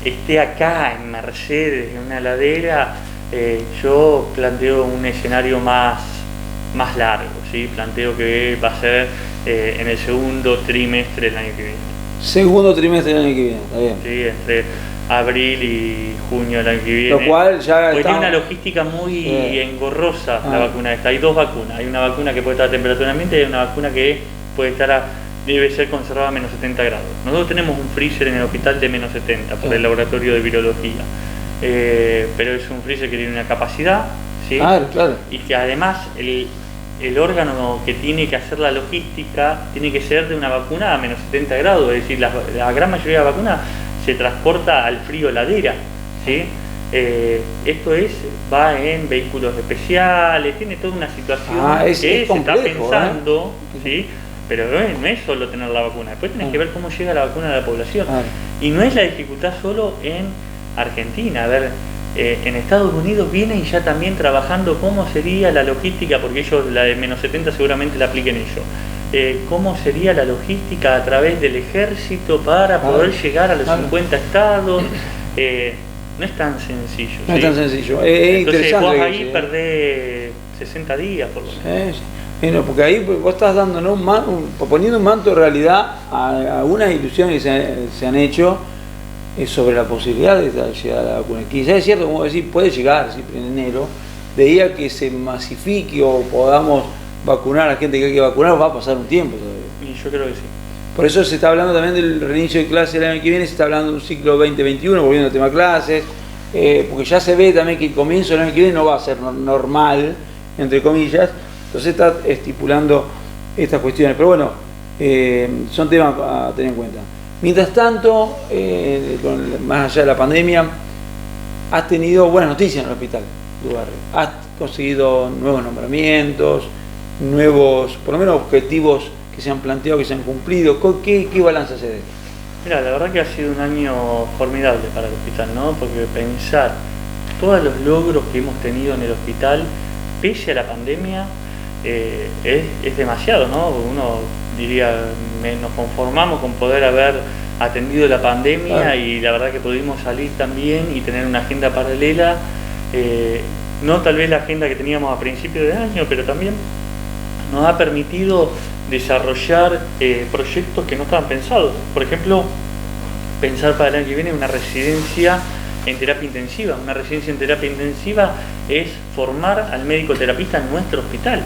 esté acá en Mercedes, en una heladera, yo planteo un escenario más largo, ¿sí? Planteo que va a ser en el segundo trimestre del año que viene. Segundo trimestre del año que viene, está bien. Sí, entre abril y junio del año que viene. Lo cual ya tiene una logística muy engorrosa la vacuna esta. Hay 2 vacunas. Hay una vacuna que puede estar a temperatura ambiente y hay una vacuna que puede estar debe ser conservada a menos 70 grados. Nosotros tenemos un freezer en el hospital de menos 70 por el laboratorio de virología. Pero es un freezer que tiene una capacidad, ¿sí? Claro. Y que además el órgano que tiene que hacer la logística tiene que ser de una vacuna a menos 70 grados. Es decir, la gran mayoría de la vacuna se transporta al frío heladera, ¿sí? Esto va en vehículos especiales, tiene toda una situación que se complejo, está pensando, ¿sí? Pero no es solo tener la vacuna, después tenés que ver cómo llega la vacuna a la población. Y no es la dificultad solo en Argentina. A ver, en Estados Unidos vienen ya también trabajando cómo sería la logística, porque ellos la de menos 70 seguramente la apliquen ellos. Cómo sería la logística a través del ejército para poder llegar a los 50 estados. No es tan sencillo. No es tan sencillo. Entonces vos ahí perdés 60 días por lo menos. Bueno, porque ahí vos estás dando, ¿no? Poniendo un manto de realidad a algunas ilusiones que se han hecho sobre la posibilidad de llegar a la vacuna. Quizás es cierto, como decir, puede llegar siempre en enero, de día que se masifique o podamos vacunar a la gente que hay que vacunar, va a pasar un tiempo todavía. Y yo creo que sí. Por eso se está hablando también del reinicio de clases el año que viene, se está hablando de un ciclo 2021, volviendo al tema clases, porque ya se ve también que el comienzo del año que viene no va a ser normal, entre comillas. Entonces está estipulando estas cuestiones, pero bueno, son temas a tener en cuenta. Mientras tanto, más allá de la pandemia, has tenido buenas noticias en el hospital de Barrio. Has conseguido nuevos nombramientos, nuevos, por lo menos objetivos que se han planteado, que se han cumplido. ¿Qué balance hace de esto? Mira, la verdad que ha sido un año formidable para el hospital, ¿no? Porque pensar todos los logros que hemos tenido en el hospital, pese a la pandemia, es demasiado, ¿no? Uno diría, nos conformamos con poder haber atendido la pandemia y la verdad que pudimos salir también y tener una agenda paralela, no tal vez la agenda que teníamos a principios de año, pero también nos ha permitido desarrollar proyectos que no estaban pensados. Por ejemplo, pensar para el año que viene una residencia en terapia intensiva. Una residencia en terapia intensiva es formar al médico terapista en nuestro hospital.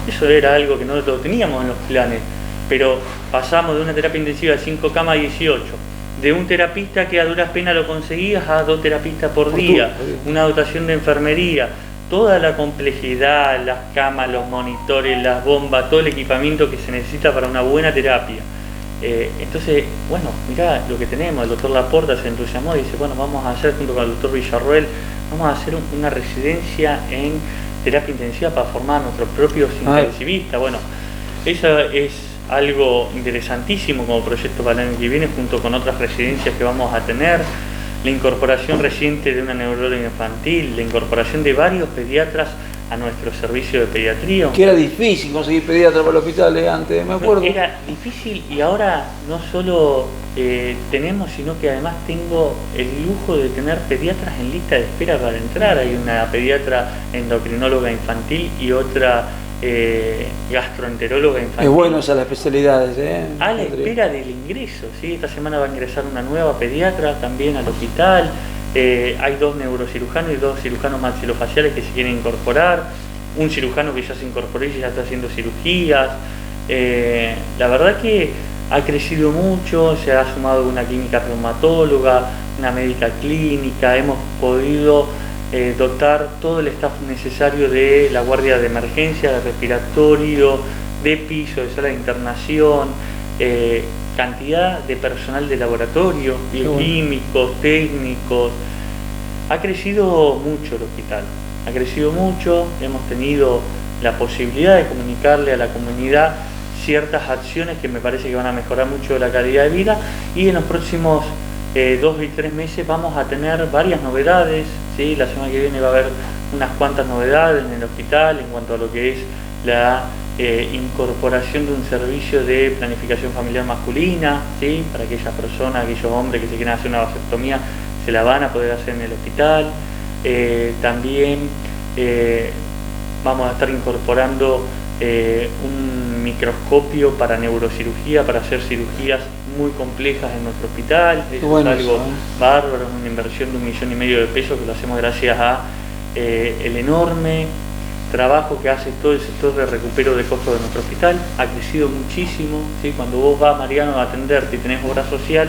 Eso era algo que no lo teníamos en los planes, pero pasamos de una terapia intensiva de 5 camas a 18, de un terapista que a duras penas lo conseguías a 2 terapistas por día, una dotación de enfermería, toda la complejidad, las camas, los monitores, las bombas, todo el equipamiento que se necesita para una buena terapia. Entonces, bueno, mirá lo que tenemos. El doctor Laporta se entusiasmó y dice, bueno, vamos a hacer junto con el doctor Villarroel, vamos a hacer una residencia en terapia intensiva para formar a nuestros propios intensivistas. Bueno, esa es algo interesantísimo como proyecto para el año que viene, junto con otras residencias que vamos a tener, la incorporación reciente de una neuróloga infantil, la incorporación de varios pediatras a nuestro servicio de pediatría. Que era difícil conseguir pediatra para el hospital antes, me acuerdo. Era difícil y ahora no solo tenemos, sino que además tengo el lujo de tener pediatras en lista de espera para entrar. Hay una pediatra endocrinóloga infantil y otra gastroenteróloga infantil. Es bueno esas las especialidades, A la espera del ingreso, ¿sí? Esta semana va a ingresar una nueva pediatra también al hospital. Hay 2 neurocirujanos y 2 cirujanos maxilofaciales que se quieren incorporar, un cirujano que ya se incorporó y ya está haciendo cirugías. La verdad que ha crecido mucho, se ha sumado una clínica reumatóloga, una médica clínica, hemos podido dotar todo el staff necesario de la guardia de emergencia, de respiratorio, de piso, de sala de internación, cantidad de personal de laboratorio, bioquímicos, técnicos. Ha crecido mucho el hospital, ha crecido mucho, hemos tenido la posibilidad de comunicarle a la comunidad ciertas acciones que me parece que van a mejorar mucho la calidad de vida, y en los próximos 2 y 3 meses vamos a tener varias novedades, ¿sí? La semana que viene va a haber unas cuantas novedades en el hospital en cuanto a lo que es la incorporación de un servicio de planificación familiar masculina, ¿sí? Para aquellas personas, aquellos hombres que se quieren hacer una vasectomía, se la van a poder hacer en el hospital. También vamos a estar incorporando un microscopio para neurocirugía, para hacer cirugías muy complejas en nuestro hospital. Eso es algo bárbaro, una inversión de 1,5 millones de pesos que lo hacemos gracias a el enorme trabajo que hace todo el sector de recupero de costos de nuestro hospital. Ha crecido muchísimo, ¿sí? Cuando vos vas, Mariano, a atenderte y tenés obra social,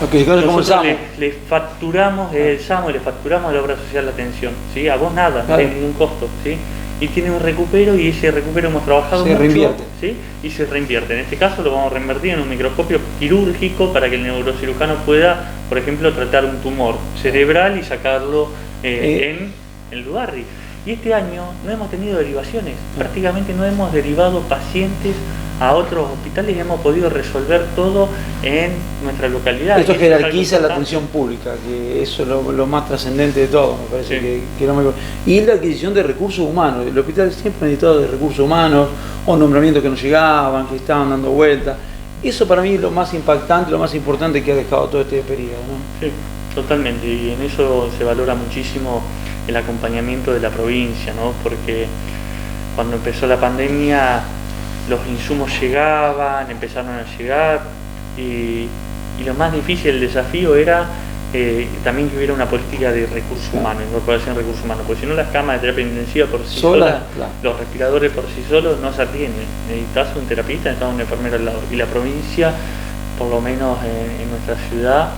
nosotros le facturamos el SAMO y le facturamos a la obra social la atención, ¿sí? A vos nada, no hay ningún costo, ¿sí? Y tiene un recupero, y ese recupero hemos trabajado mucho, reinvierte. ¿Sí? Y se reinvierte. En este caso lo vamos a reinvertir en un microscopio quirúrgico para que el neurocirujano pueda, por ejemplo, tratar un tumor cerebral y sacarlo en el Lubarri. Y este año no hemos tenido derivaciones, prácticamente no hemos derivado pacientes a otros hospitales y hemos podido resolver todo en nuestra localidad. Esto jerarquiza la atención pública, que eso es lo más trascendente de todo, me parece, sí. que lo mejor. Y la adquisición de recursos humanos. El hospital siempre ha necesitado de recursos humanos, o nombramientos que no llegaban, que estaban dando vueltas. Eso para mí es lo más impactante, lo más importante que ha dejado todo este periodo, ¿no? Sí, totalmente, y en eso se valora muchísimo el acompañamiento de la provincia, ¿no? Porque cuando empezó la pandemia los insumos llegaban, empezaron a llegar, y lo más difícil, el desafío era también que hubiera una política de recursos humanos, incorporación de recursos humanos, porque si no las camas de terapia intensiva por sí solas, los respiradores por sí solos no se atienden. Necesitas un terapista, necesitas un enfermero al lado, y la provincia, por lo menos en nuestra ciudad,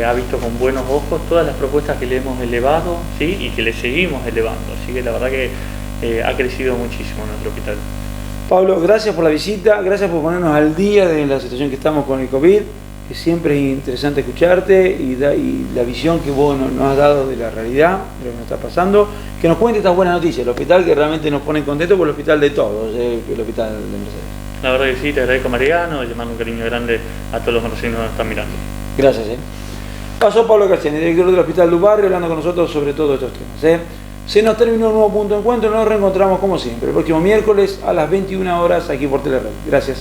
ha visto con buenos ojos todas las propuestas que le hemos elevado, ¿sí? Y que le seguimos elevando, así que la verdad que ha crecido muchísimo nuestro hospital. Pablo, gracias por la visita, gracias por ponernos al día de la situación que estamos con el COVID, que siempre es interesante escucharte y la visión que vos nos has dado de la realidad, de lo que nos está pasando, que nos cuente estas buenas noticias, el hospital que realmente nos pone contentos por el hospital de todos, el hospital de Mercedes. La verdad que sí, te agradezco, Mariano, y le mando un cariño grande a todos los mercedinos que nos están mirando. Gracias. Pasó Pablo Castellani, director del Hospital Lubarri, hablando con nosotros sobre todos estos temas. Se nos terminó un nuevo punto de encuentro, nos reencontramos como siempre el próximo miércoles a las 21 horas aquí por Telered. Gracias.